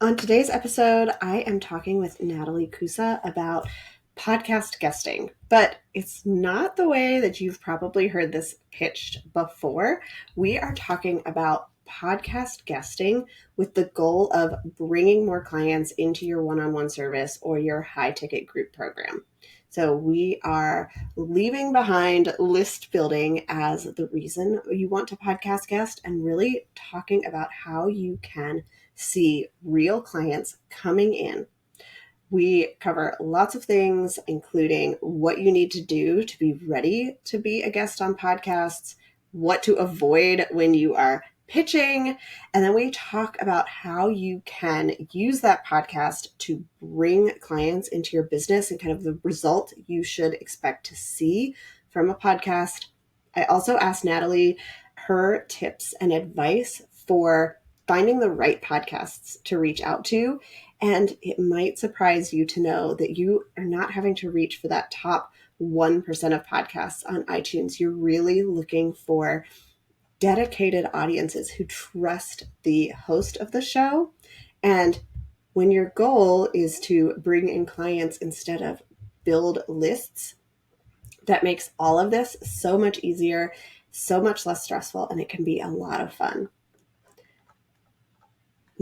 On today's episode, I am talking with Natalie Koussa about podcast guesting, but it's not the way that you've probably heard this pitched before. We are talking about podcast guesting with the goal of bringing more clients into your one-on-one service or your high-ticket group program. So we are leaving behind list building as the reason you want to podcast guest and really talking about how you can see real clients coming in. We cover lots of things, including what you need to do to be ready to be a guest on podcasts, what to avoid when you are pitching, and then we talk about how you can use that podcast to bring clients into your business and kind of the result you should expect to see from a podcast. I also asked Natalie her tips and advice for finding the right podcasts to reach out to. And it might surprise you to know that you are not having to reach for that top 1% of podcasts on iTunes. You're really looking for dedicated audiences who trust the host of the show. And when your goal is to bring in clients instead of build lists, that makes all of this so much easier, so much less stressful, and it can be a lot of fun.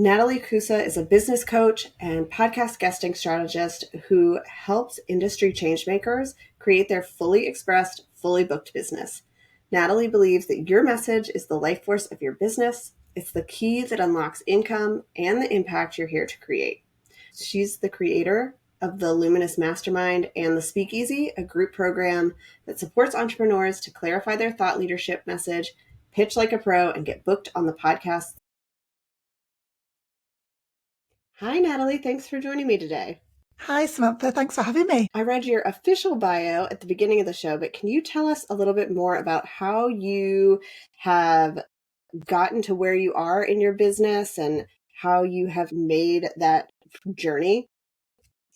Natalie Koussa is a business coach and podcast guesting strategist who helps industry changemakers create their fully expressed, fully booked business. Natalie believes that your message is the life force of your business. It's the key that unlocks income and the impact you're here to create. She's the creator of the Luminous Mastermind and the Speakeasy, a group program that supports entrepreneurs to clarify their thought leadership message, pitch like a pro, and get booked on the podcast. Hi, Natalie. Thanks for joining me today. Hi, Samantha. Thanks for having me. I read your official bio at the beginning of the show, but can you tell us a little bit more about how you have gotten to where you are in your business and how you have made that journey?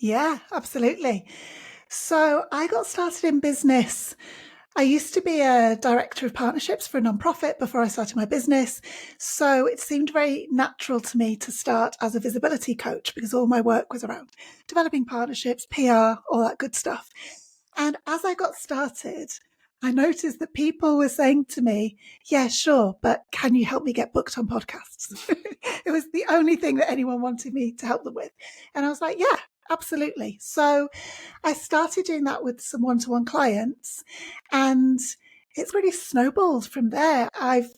Yeah, absolutely. So I got started in business. I used to be a director of partnerships for a nonprofit before I started my business. So it seemed very natural to me to start as a visibility coach because all my work was around developing partnerships, PR, all that good stuff. And as I got started, I noticed that people were saying to me, yeah, sure, but can you help me get booked on podcasts? It was the only thing that anyone wanted me to help them with. And I was like, yeah, absolutely. So I started doing that with some one-to-one clients, and it's really snowballed from there. I've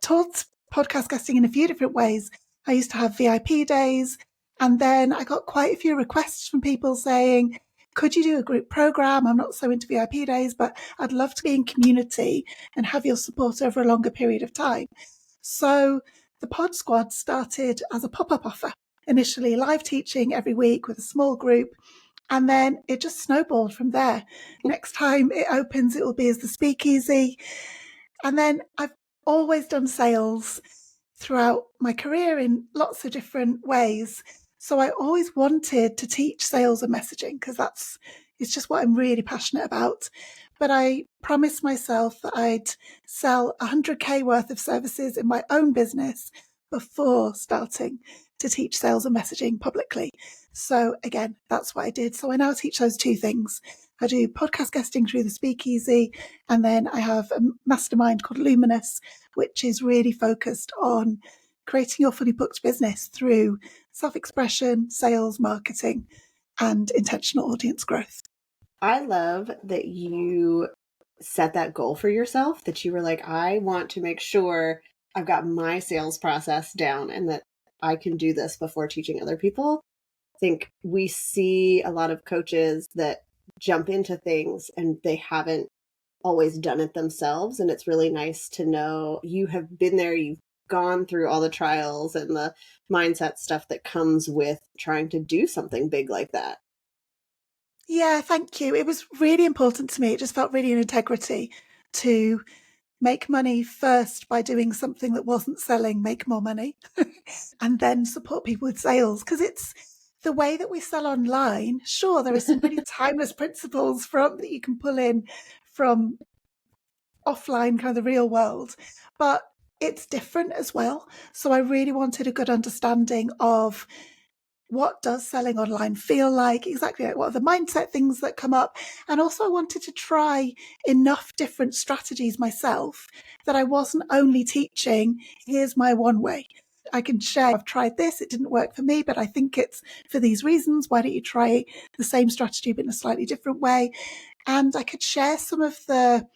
taught podcast guesting in a few different ways. I used to have VIP days, and then I got quite a few requests from people saying, could you do a group program? I'm not so into VIP days, but I'd love to be in community and have your support over a longer period of time. So the Pod Squad started as a pop-up offer, initially live teaching every week with a small group. And then it just snowballed from there. Next time it opens, it will be as the Speakeasy. And then I've always done sales throughout my career in lots of different ways. So I always wanted to teach sales and messaging because it's just what I'm really passionate about. But I promised myself that I'd sell 100K worth of services in my own business before starting to teach sales and messaging publicly. So again, that's what I did. So I now teach those two things. I do podcast guesting through the Speakeasy, and then I have a mastermind called Luminous, which is really focused on creating your fully booked business through self-expression, sales, marketing, and intentional audience growth. I love that you set that goal for yourself, that you were like, I want to make sure I've got my sales process down and that I can do this before teaching other people. I think we see a lot of coaches that jump into things and they haven't always done it themselves. And it's really nice to know you have been there, you've gone through all the trials and the mindset stuff that comes with trying to do something big like that. Yeah, thank you. It was really important to me. It just felt really in integrity to make money first by doing something that wasn't selling, make more money, and then support people with sales. Because it's the way that we sell online. Sure, there are some pretty timeless principles that you can pull in from offline, kind of the real world, but it's different as well. So I really wanted a good understanding of what does selling online feel like, exactly like what are the mindset things that come up. And also I wanted to try enough different strategies myself that I wasn't only teaching, here's my one way. I can share, I've tried this, it didn't work for me, but I think it's for these reasons. Why don't you try the same strategy but in a slightly different way? And I could share some of the...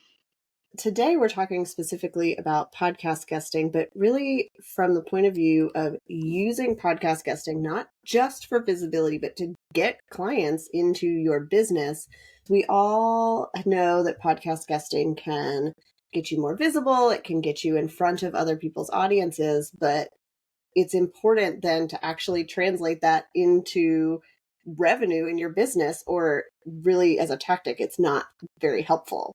Today, we're talking specifically about podcast guesting, but really from the point of view of using podcast guesting, not just for visibility, but to get clients into your business. We all know that podcast guesting can get you more visible. It can get you in front of other people's audiences, but it's important then to actually translate that into revenue in your business, or really as a tactic, it's not very helpful.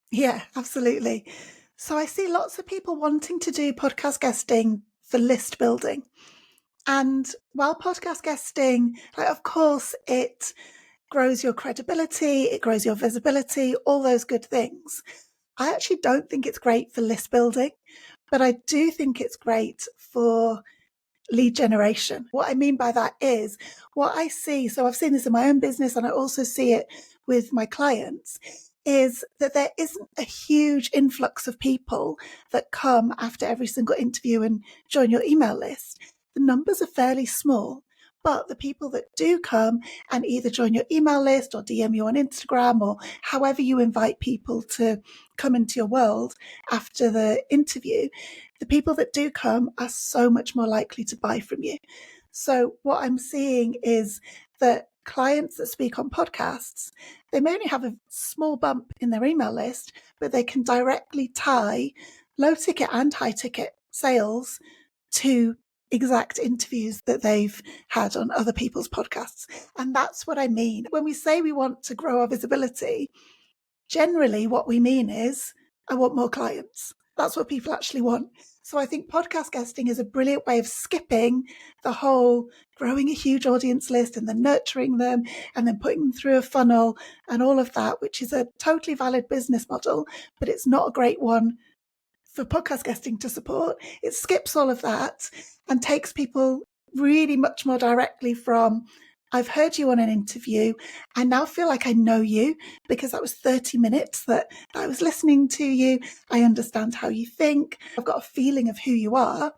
Yeah, absolutely. So I see lots of people wanting to do podcast guesting for list building. And while podcast guesting, like, of course, it grows your credibility, it grows your visibility, all those good things. I actually don't think it's great for list building, but I do think it's great for lead generation. What I mean by that is what I see. So I've seen this in my own business and I also see it with my clients, is that there isn't a huge influx of people that come after every single interview and join your email list. The numbers are fairly small, but the people that do come and either join your email list or DM you on Instagram or however you invite people to come into your world after the interview, the people that do come are so much more likely to buy from you. So what I'm seeing is that clients that speak on podcasts, they may only have a small bump in their email list, but they can directly tie low ticket and high ticket sales to exact interviews that they've had on other people's podcasts. And that's what I mean. When we say we want to grow our visibility, generally what we mean is, I want more clients. That's what people actually want. So I think podcast guesting is a brilliant way of skipping the whole growing a huge audience list and then nurturing them and then putting them through a funnel and all of that, which is a totally valid business model, but it's not a great one for podcast guesting to support. It skips all of that and takes people really much more directly from, I've heard you on an interview. I now feel like I know you because that was 30 minutes that I was listening to you. I understand how you think. I've got a feeling of who you are.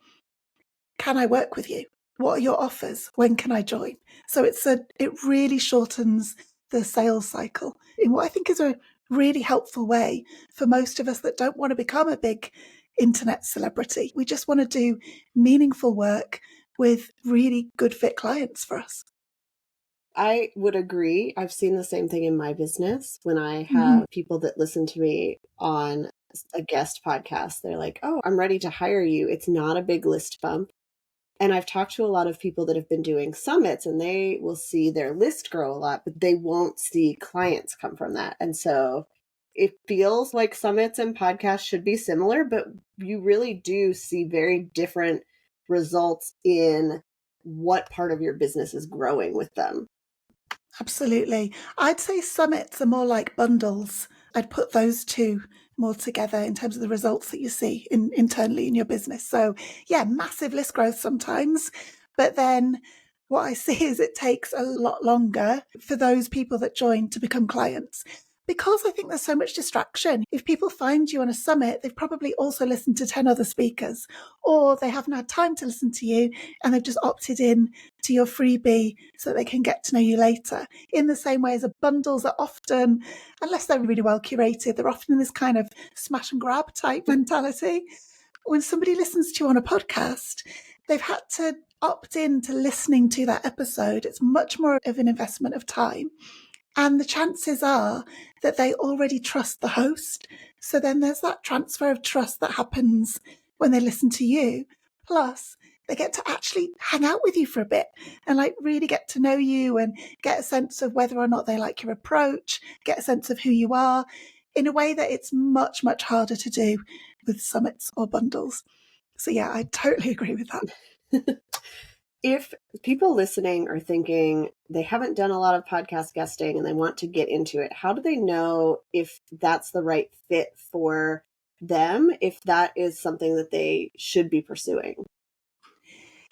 Can I work with you? What are your offers? When can I join? So it really shortens the sales cycle in what I think is a really helpful way for most of us that don't want to become a big internet celebrity. We just want to do meaningful work with really good fit clients for us. I would agree. I've seen the same thing in my business when I Mm-hmm. have people that listen to me on a guest podcast. They're like, oh, I'm ready to hire you. It's not a big list bump. And I've talked to a lot of people that have been doing summits and they will see their list grow a lot, but they won't see clients come from that. And so it feels like summits and podcasts should be similar, but you really do see very different results in what part of your business is growing with them. Absolutely. I'd say summits are more like bundles. I'd put those two more together in terms of the results that you see internally in your business. So, yeah, massive list growth sometimes. But then what I see is it takes a lot longer for those people that join to become clients. Because I think there's so much distraction. If people find you on a summit, they've probably also listened to 10 other speakers, or they haven't had time to listen to you and they've just opted in to your freebie so that they can get to know you later. In the same way as the bundles are often, unless they're really well curated, they're often in this kind of smash and grab type mentality. When somebody listens to you on a podcast, they've had to opt in to listening to that episode. It's much more of an investment of time. And the chances are that they already trust the host. So then there's that transfer of trust that happens when they listen to you. Plus, they get to actually hang out with you for a bit and like really get to know you and get a sense of whether or not they like your approach, get a sense of who you are in a way that it's much, much harder to do with summits or bundles. So yeah, I totally agree with that. If people listening are thinking they haven't done a lot of podcast guesting and they want to get into it, how do they know if that's the right fit for them, if that is something that they should be pursuing?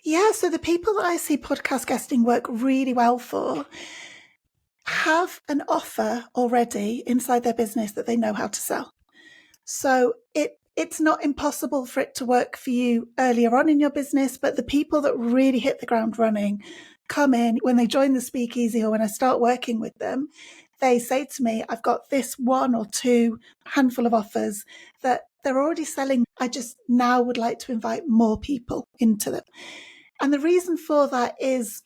Yeah, so the people that I see podcast guesting work really well for have an offer already inside their business that they know how to sell. So it's not impossible for it to work for you earlier on in your business, but the people that really hit the ground running come in when they join the speakeasy or when I start working with them. They say to me, I've got this one or two handful of offers that they're already selling. I just now would like to invite more people into them. And the reason for that is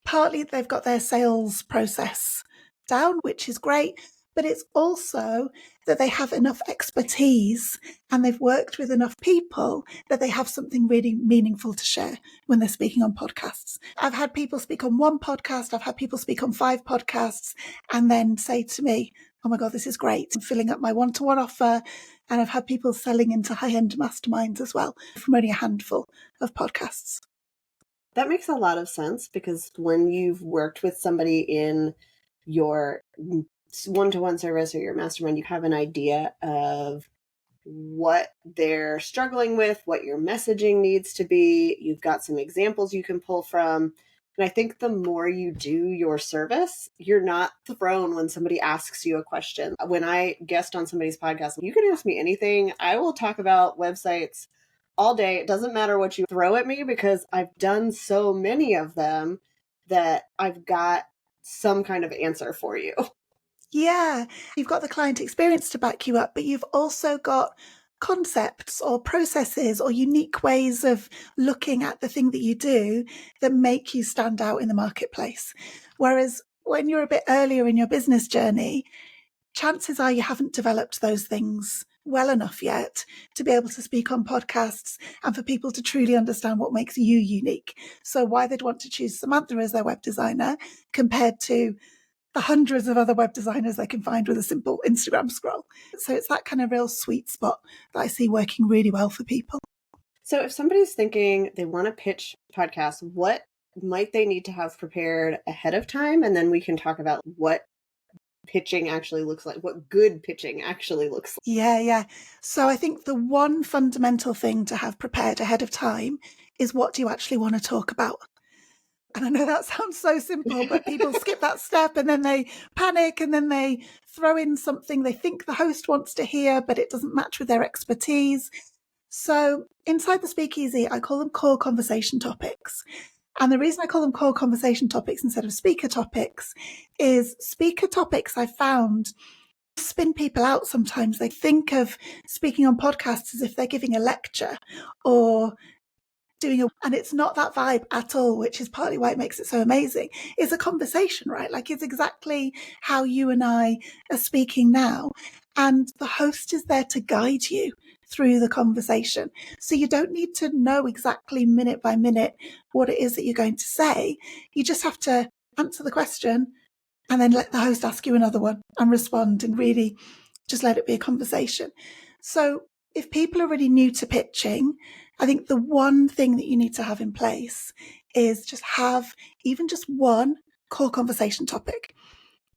partly they've got their sales process down, which is great, but it's also that they have enough expertise and they've worked with enough people that they have something really meaningful to share when they're speaking on podcasts. I've had people speak on one podcast, I've had people speak on 5 podcasts, and then say to me, oh my God, this is great. I'm filling up my one-to-one offer. And I've had people selling into high-end masterminds as well from only a handful of podcasts. That makes a lot of sense, because when you've worked with somebody in your one-to-one service or your mastermind, you have an idea of what they're struggling with, what your messaging needs to be. You've got some examples you can pull from. And I think the more you do your service, you're not thrown when somebody asks you a question. When I guest on somebody's podcast, you can ask me anything. I will talk about websites all day. It doesn't matter what you throw at me, because I've done so many of them that I've got some kind of answer for you. Yeah, you've got the client experience to back you up, but you've also got concepts or processes or unique ways of looking at the thing that you do that make you stand out in the marketplace. Whereas when you're a bit earlier in your business journey, chances are you haven't developed those things well enough yet to be able to speak on podcasts and for people to truly understand what makes you unique. So why they'd want to choose Samantha as their web designer compared to the hundreds of other web designers they can find with a simple Instagram scroll. So it's that kind of real sweet spot that I see working really well for people. So if somebody's thinking they want to pitch podcasts, what might they need to have prepared ahead of time? And then we can talk about what pitching actually looks like, what good pitching actually looks like. Yeah. So I think the one fundamental thing to have prepared ahead of time is, what do you actually want to talk about? And I know that sounds so simple, but people skip that step and then they panic and then they throw in something they think the host wants to hear, but it doesn't match with their expertise. So inside the speakeasy, I call them core conversation topics. And the reason I call them core conversation topics instead of speaker topics is speaker topics I found spin people out sometimes. They think of speaking on podcasts as if they're giving a lecture or and it's not that vibe at all, which is partly why it makes it so amazing. It's a conversation, right? Like, it's exactly how you and I are speaking now. And the host is there to guide you through the conversation. So you don't need to know exactly minute by minute what it is that you're going to say. You just have to answer the question and then let the host ask you another one and respond, and really just let it be a conversation. So if people are really new to pitching, I think the one thing that you need to have in place is just have even just one core conversation topic.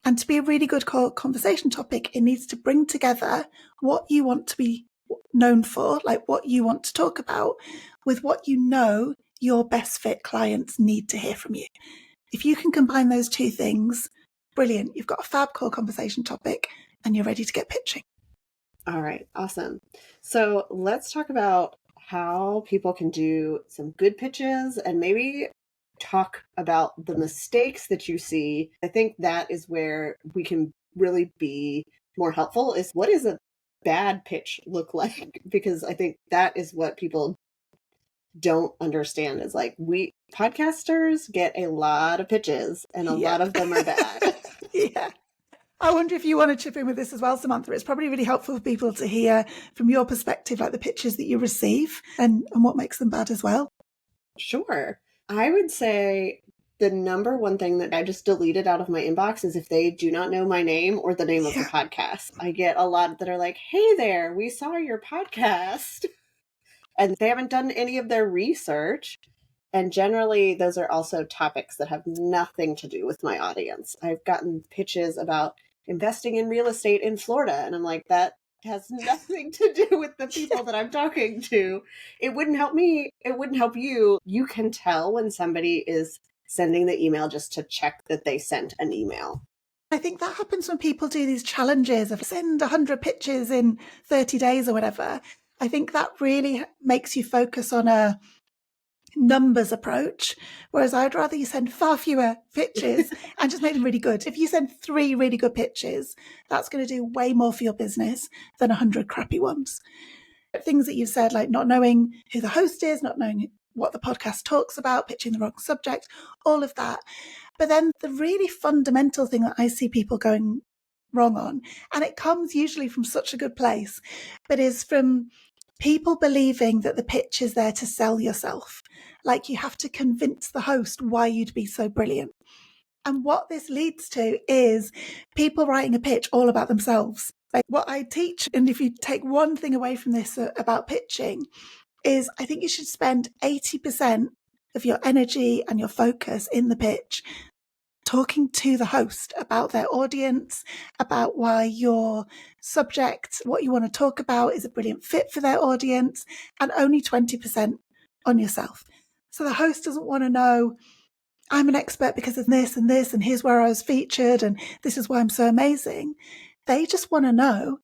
And to be a really good core conversation topic, it needs to bring together what you want to be known for, like what you want to talk about, with what you know your best fit clients need to hear from you. If you can combine those two things, brilliant. You've got a fab core conversation topic and you're ready to get pitching. All right, awesome. So let's talk about how people can do some good pitches and maybe talk about the mistakes that you see. I think that is where we can really be more helpful, is what does a bad pitch look like? Because I think that is what people don't understand, is like, we podcasters get a lot of pitches and a lot of them are bad. Yeah. I wonder if you want to chip in with this as well, Samantha. It's probably really helpful for people to hear from your perspective, like the pitches that you receive and what makes them bad as well. Sure. I would say the number one thing that I just deleted out of my inbox is if they do not know my name or the name of the podcast. I get a lot that are like, hey there, we saw your podcast. And they haven't done any of their research. And generally, those are also topics that have nothing to do with my audience. I've gotten pitches about investing in real estate in Florida. And I'm like, that It has nothing to do with the people that I'm talking to. It wouldn't help me. It wouldn't help you. You can tell when somebody is sending the email just to check that they sent an email. I think that happens when people do these challenges of send 100 pitches in 30 days or whatever. I think that really makes you focus on a numbers approach, whereas I'd rather you send far fewer pitches and just make them really good. If you send 3 really good pitches, that's going to do way more for your business than 100 crappy ones. Things that you've said, like not knowing who the host is, not knowing what the podcast talks about, pitching the wrong subject, all of that. But then the really fundamental thing that I see people going wrong on, and it comes usually from such a good place, but is from people believing that the pitch is there to sell yourself. Like you have to convince the host why you'd be so brilliant. And what this leads to is people writing a pitch all about themselves. Like what I teach, and if you take one thing away from this about pitching, is I think you should spend 80% of your energy and your focus in the pitch talking to the host about their audience, about why your subject, what you want to talk about, is a brilliant fit for their audience, and only 20% on yourself. So the host doesn't want to know, I'm an expert because of this, and here's where I was featured, and this is why I'm so amazing. They just want to know,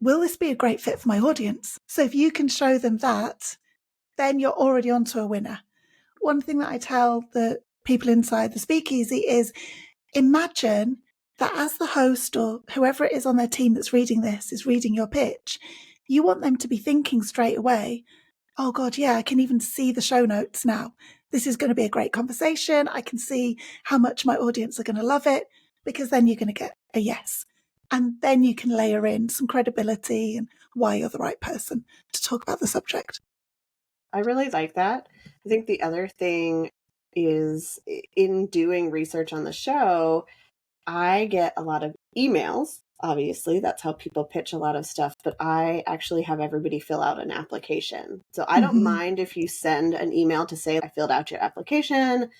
will this be a great fit for my audience? So if you can show them that, then you're already onto a winner. One thing that I tell the people inside the speakeasy is imagine that as the host or whoever it is on their team that's reading this is reading your pitch, you want them to be thinking straight away, oh God, yeah, I can even see the show notes now. This is going to be a great conversation. I can see how much my audience are going to love it, because then you're going to get a yes. And then you can layer in some credibility and why you're the right person to talk about the subject. I really like that. I think the other thing is, in doing research on the show, I get a lot of emails. Obviously, that's how people pitch a lot of stuff, but I actually have everybody fill out an application. So I don't mind if you send an email to say, I filled out your application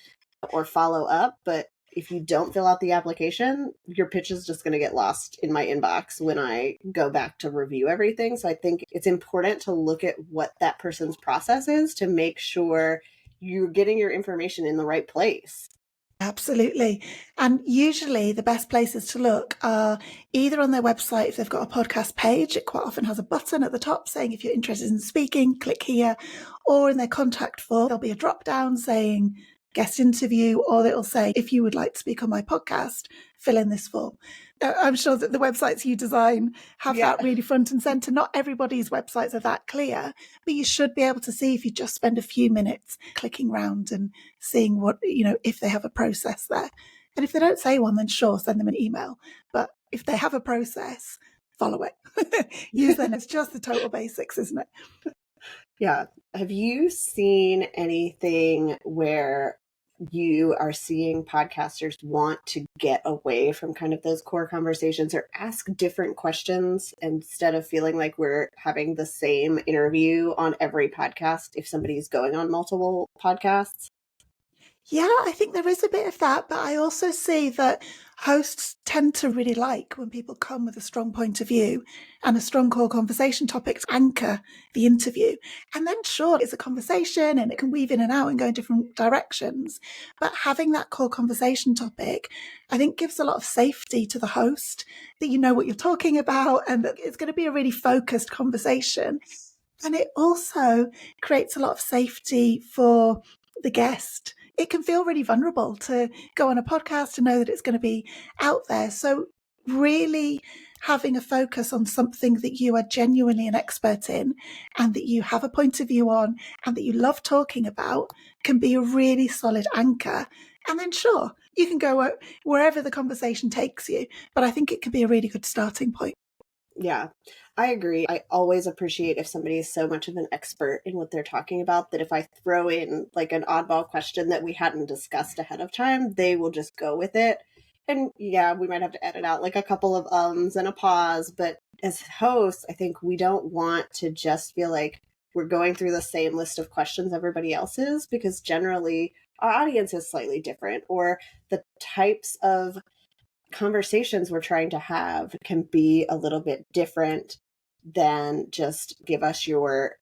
or follow up, but if you don't fill out the application, your pitch is just going to get lost in my inbox when I go back to review everything. So I think it's important to look at what that person's process is to make sure you're getting your information in the right place. Absolutely. And usually the best places to look are either on their website, if they've got a podcast page, it quite often has a button at the top saying, if you're interested in speaking, click here, or in their contact form, there'll be a drop down saying guest interview, or it'll say, if you would like to speak on my podcast, fill in this form. I'm sure that the websites you design have that really front and center. Not everybody's websites are that clear, but you should be able to see if you just spend a few minutes clicking around and seeing what, if they have a process there. And if they don't say one, then sure, send them an email. But if they have a process, follow it. Use them. It's just the total basics, isn't it? Yeah. Have you seen anything where you are seeing podcasters want to get away from kind of those core conversations or ask different questions instead of feeling like we're having the same interview on every podcast if somebody's going on multiple podcasts? Yeah, I think there is a bit of that, but I also see that hosts tend to really like when people come with a strong point of view and a strong core conversation topic to anchor the interview. And then sure, it's a conversation and it can weave in and out and go in different directions. But having that core conversation topic, I think gives a lot of safety to the host, that you know what you're talking about and that it's going to be a really focused conversation. And it also creates a lot of safety for the guest. It can feel really vulnerable to go on a podcast and know that it's going to be out there. So really having a focus on something that you are genuinely an expert in and that you have a point of view on and that you love talking about can be a really solid anchor. And then sure, you can go wherever the conversation takes you. But I think it can be a really good starting point. Yeah, I agree. I always appreciate if somebody is so much of an expert in what they're talking about that if I throw in like an oddball question that we hadn't discussed ahead of time, they will just go with it. And yeah, we might have to edit out like a couple of ums and a pause, but as hosts, I think we don't want to just feel like we're going through the same list of questions everybody else is, because generally our audience is slightly different, or the types of conversations we're trying to have can be a little bit different than just give us your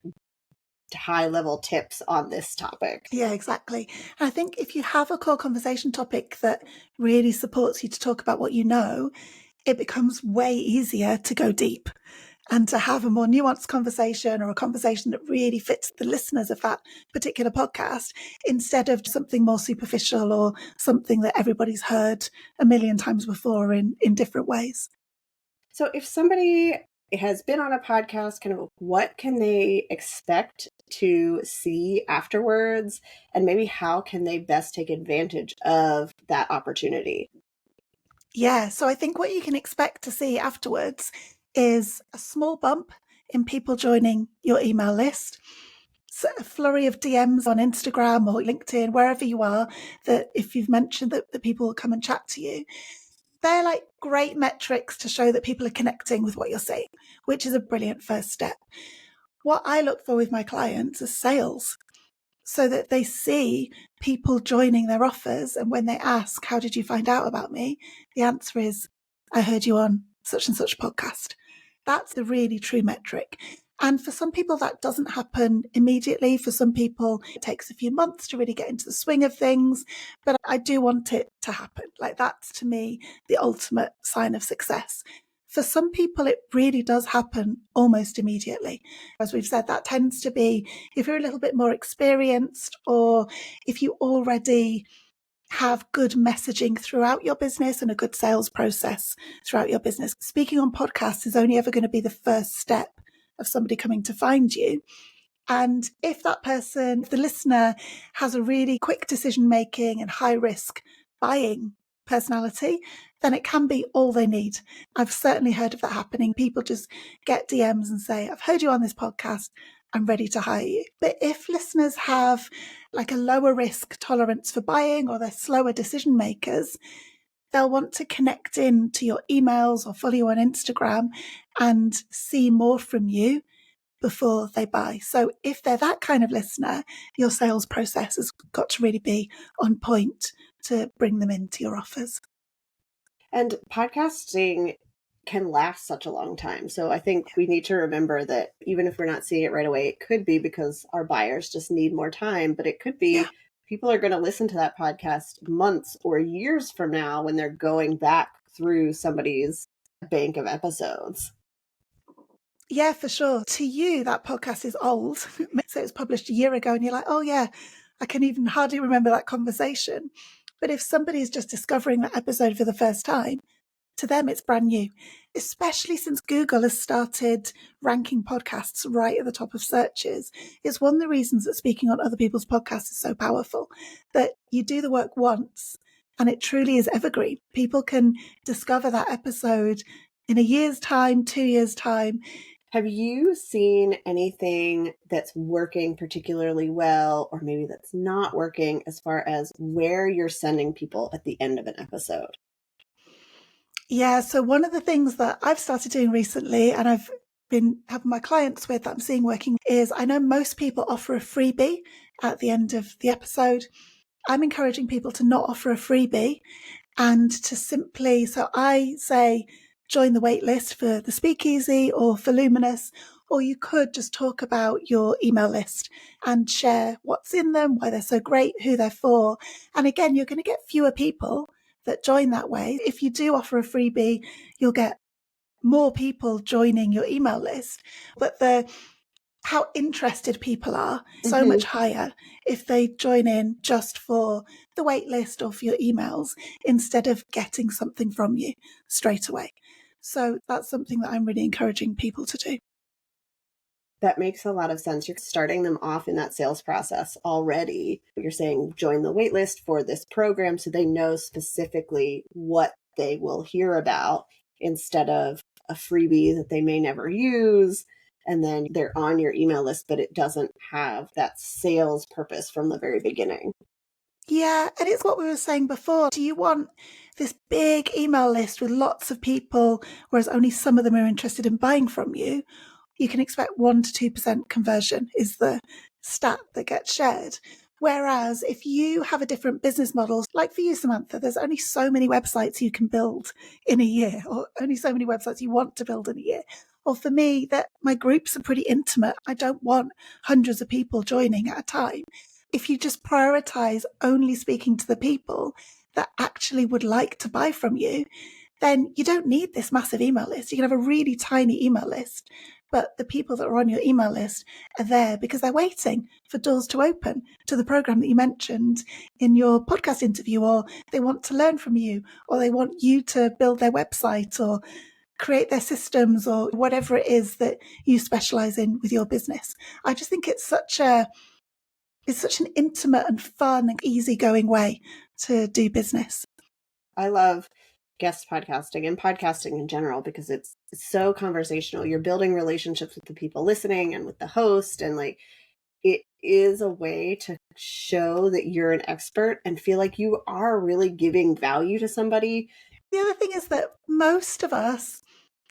high level tips on this topic. Yeah, exactly. And I think if you have a core conversation topic that really supports you to talk about what you know, it becomes way easier to go deep and to have a more nuanced conversation, or a conversation that really fits the listeners of that particular podcast, instead of something more superficial or something that everybody's heard a million times before in different ways. So if somebody has been on a podcast, kind of what can they expect to see afterwards? And maybe how can they best take advantage of that opportunity? Yeah, so I think what you can expect to see afterwards is a small bump in people joining your email list. So a flurry of DMs on Instagram or LinkedIn, wherever you are, that if you've mentioned that people will come and chat to you, they're like great metrics to show that people are connecting with what you're saying, which is a brilliant first step. What I look for with my clients is sales, so that they see people joining their offers. And when they ask, how did you find out about me? The answer is, I heard you on such and such podcast. That's the really true metric. And for some people, that doesn't happen immediately. For some people, it takes a few months to really get into the swing of things. But I do want it to happen. Like, that's to me the ultimate sign of success. For some people, it really does happen almost immediately. As we've said, that tends to be if you're a little bit more experienced, or if you already have good messaging throughout your business and a good sales process throughout your business. Speaking on podcasts is only ever going to be the first step of somebody coming to find you. And if that person, if the listener, has a really quick decision making and high risk buying personality, then it can be all they need. I've certainly heard of that happening. People just get DMs and say, I've heard you on this podcast, I'm ready to hire you. But if listeners have like a lower risk tolerance for buying, or they're slower decision makers, they'll want to connect in to your emails or follow you on Instagram and see more from you before they buy. So if they're that kind of listener, your sales process has got to really be on point to bring them into your offers. And podcasting can last such a long time. So I think we need to remember that even if we're not seeing it right away, it could be because our buyers just need more time, but it could be people are going to listen to that podcast months or years from now when they're going back through somebody's bank of episodes. Yeah, for sure. To you, that podcast is old. So it was published a year ago and you're like, oh yeah, I can even hardly remember that conversation. But if somebody's just discovering that episode for the first time, to them, it's brand new, especially since Google has started ranking podcasts right at the top of searches. It's one of the reasons that speaking on other people's podcasts is so powerful, that you do the work once and it truly is evergreen. People can discover that episode in a year's time, 2 years' time. Have you seen anything that's working particularly well, or maybe that's not working, as far as where you're sending people at the end of an episode? Yeah, so one of the things that I've started doing recently, and I've been having my clients with that I'm seeing working, is I know most people offer a freebie at the end of the episode. I'm encouraging people to not offer a freebie and to simply, so I say, join the wait list for the Speakeasy or for Luminous, or you could just talk about your email list and share what's in them, why they're so great, who they're for. And again, you're going to get fewer people that join that way. If you do offer a freebie, you'll get more people joining your email list. But how interested people are so much higher if they join in just for the wait list or for your emails, instead of getting something from you straight away. So that's something that I'm really encouraging people to do. That makes a lot of sense. You're starting them off in that sales process already. You're saying join the waitlist for this program so they know specifically what they will hear about, instead of a freebie that they may never use. And then they're on your email list, but it doesn't have that sales purpose from the very beginning. Yeah, and it's what we were saying before. Do you want this big email list with lots of people, whereas only some of them are interested in buying from you? You can expect 1% to 2% conversion is the stat that gets shared. Whereas if you have a different business model, like for you, Samantha, there's only so many websites you can build in a year, or only so many websites you want to build in a year. Or for me, that my groups are pretty intimate. I don't want hundreds of people joining at a time. If you just prioritize only speaking to the people that actually would like to buy from you, then you don't need this massive email list. You can have a really tiny email list, but the people that are on your email list are there because they're waiting for doors to open to the program that you mentioned in your podcast interview, or they want to learn from you, or they want you to build their website or create their systems or whatever it is that you specialize in with your business. I just think it's such an intimate and fun and easygoing way to do business. I love guest podcasting and podcasting in general because it's so conversational. You're building relationships with the people listening and with the host, and like it is a way to show that you're an expert and feel like you are really giving value to somebody. The other thing is that most of us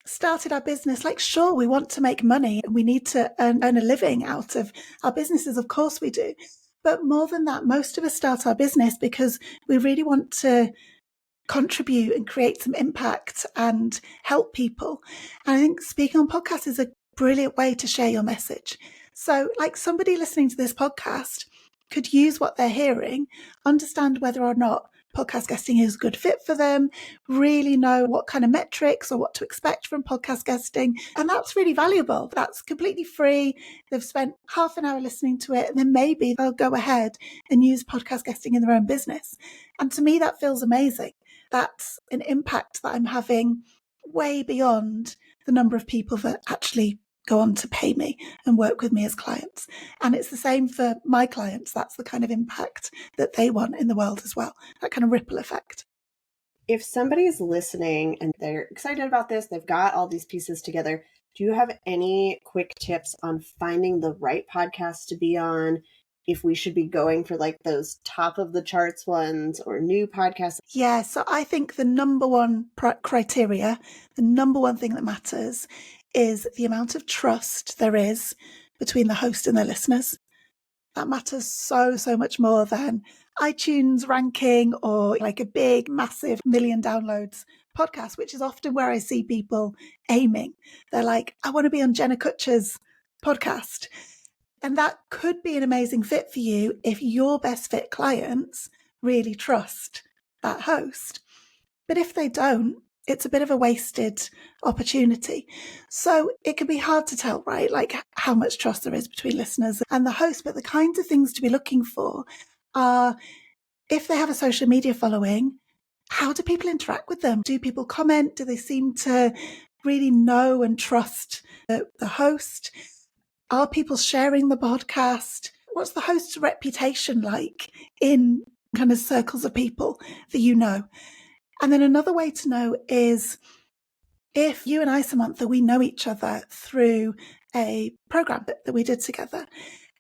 started our business like, sure, we want to make money and we need to earn a living out of our businesses. Of course we do. But more than that, most of us start our business because we really want to contribute and create some impact and help people. And I think speaking on podcasts is a brilliant way to share your message. So, like, somebody listening to this podcast could use what they're hearing, understand whether or not podcast guesting is a good fit for them, really know what kind of metrics or what to expect from podcast guesting. And that's really valuable. That's completely free. They've spent half an hour listening to it, and then maybe they'll go ahead and use podcast guesting in their own business. And to me, that feels amazing. That's an impact that I'm having way beyond the number of people that actually go on to pay me and work with me as clients. And it's the same for my clients. That's the kind of impact that they want in the world as well, that kind of ripple effect. If somebody's listening and they're excited about this, they've got all these pieces together, do you have any quick tips on finding the right podcast to be on? If we should be going for like those top of the charts ones or new podcasts? Yeah, so I think the number one criteria, the number one thing that matters is the amount of trust there is between the host and their listeners. That matters so, so much more than iTunes ranking or like a big, massive million downloads podcast, which is often where I see people aiming. They're like, I want to be on Jenna Kutcher's podcast. And that could be an amazing fit for you if your best fit clients really trust that host. But if they don't, it's a bit of a wasted opportunity. So it can be hard to tell, right? Like how much trust there is between listeners and the host. But the kinds of things to be looking for are, if they have a social media following, how do people interact with them? Do people comment? Do they seem to really know and trust the host? Are people sharing the podcast? What's the host's reputation like in kind of circles of people that you know? And then another way to know is if you and I, Samantha, we know each other through a program that we did together.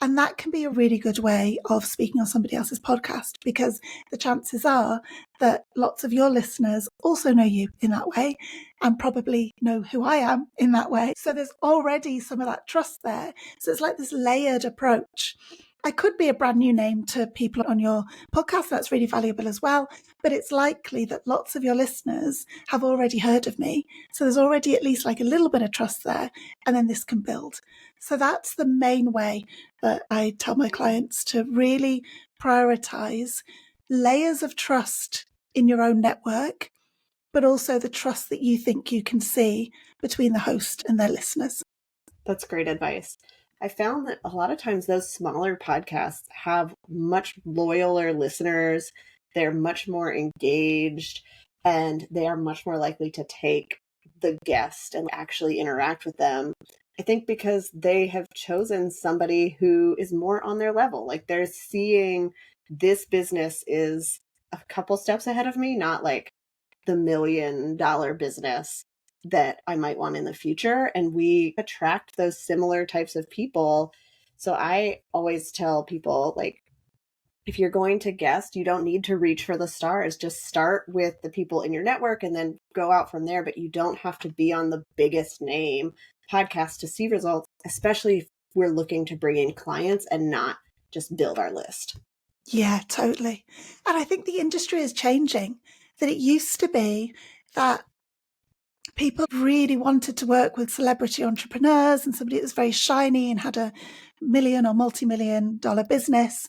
And that can be a really good way of speaking on somebody else's podcast, because the chances are that lots of your listeners also know you in that way and probably know who I am in that way. So there's already some of that trust there. So it's like this layered approach. I could be a brand new name to people on your podcast. That's really valuable as well. But it's likely that lots of your listeners have already heard of me. So there's already at least like a little bit of trust there. And then this can build. So that's the main way that I tell my clients to really prioritize layers of trust in your own network, but also the trust that you think you can see between the host and their listeners. That's great advice. I found that a lot of times those smaller podcasts have much loyaler listeners. They're much more engaged, and they are much more likely to take the guest and actually interact with them. I think because they have chosen somebody who is more on their level. Like they're seeing this business is a couple steps ahead of me, not like the $1 million business that I might want in the future. And we attract those similar types of people. So I always tell people, like, if you're going to guest, you don't need to reach for the stars. Just start with the people in your network and then go out from there. But you don't have to be on the biggest name podcast to see results, especially if we're looking to bring in clients and not just build our list. Yeah, totally. And I think the industry is changing. That it used to be that people really wanted to work with celebrity entrepreneurs and somebody that was very shiny and had a million or multi-million dollar business.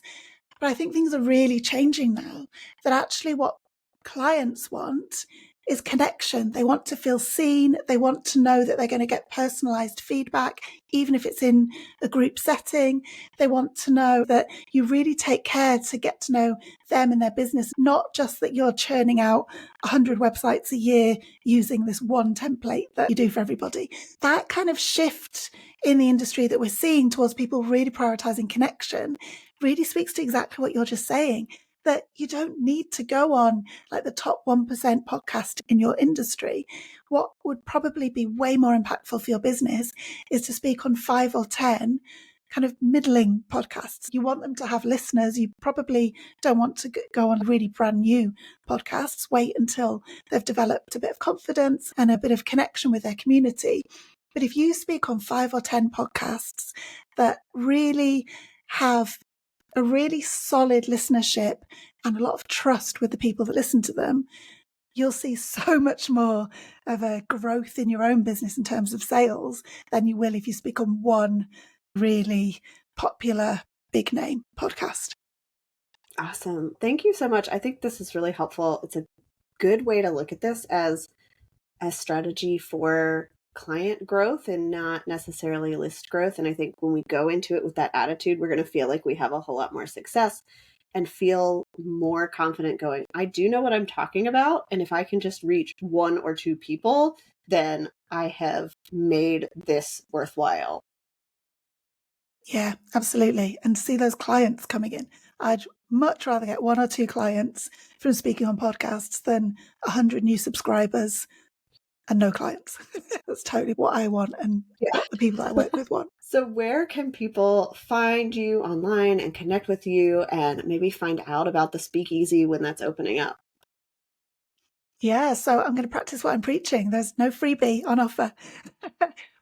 But I think things are really changing now, that actually what clients want is connection. They want to feel seen. They want to know that they're going to get personalized feedback, even if it's in a group setting. They want to know that you really take care to get to know them and their business, not just that you're churning out 100 websites a year using this one template that you do for everybody. That kind of shift in the industry that we're seeing towards people really prioritizing connection really speaks to exactly what you're just saying, that you don't need to go on like the top 1% podcast in your industry. What would probably be way more impactful for your business is to speak on 5 or 10 kind of middling podcasts. You want them to have listeners. You probably don't want to go on really brand new podcasts. Wait until they've developed a bit of confidence and a bit of connection with their community. But if you speak on 5 or 10 podcasts that really have a really solid listenership and a lot of trust with the people that listen to them, you'll see so much more of a growth in your own business in terms of sales than you will if you speak on one really popular big name podcast. Awesome. Thank you so much. I think this is really helpful. It's a good way to look at this as a strategy for client growth and not necessarily list growth. And I think when we go into it with that attitude, we're going to feel like we have a whole lot more success and feel more confident going, I do know what I'm talking about. And if I can just reach 1 or 2 people, then I have made this worthwhile. Yeah, absolutely. And see those clients coming in. I'd much rather get 1 or 2 clients from speaking on podcasts than 100 new subscribers and no clients. That's totally what I want and what the people that I work with want. So where can people find you online and connect with you and maybe find out about the speakeasy when that's opening up? Yeah, so I'm going to practice what I'm preaching. There's no freebie on offer.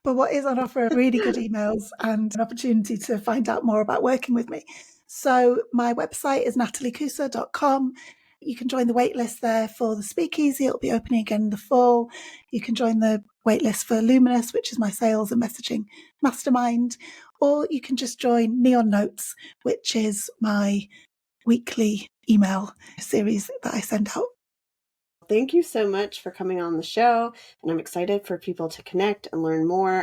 But what is on offer are really good emails and an opportunity to find out more about working with me. So my website is nataliekoussa.com. You can join the waitlist there for the speakeasy. It'll be opening again in the fall. You can join the waitlist for Luminous, which is my sales and messaging mastermind. Or you can just join Neon Notes, which is my weekly email series that I send out. Thank you so much for coming on the show. And I'm excited for people to connect and learn more.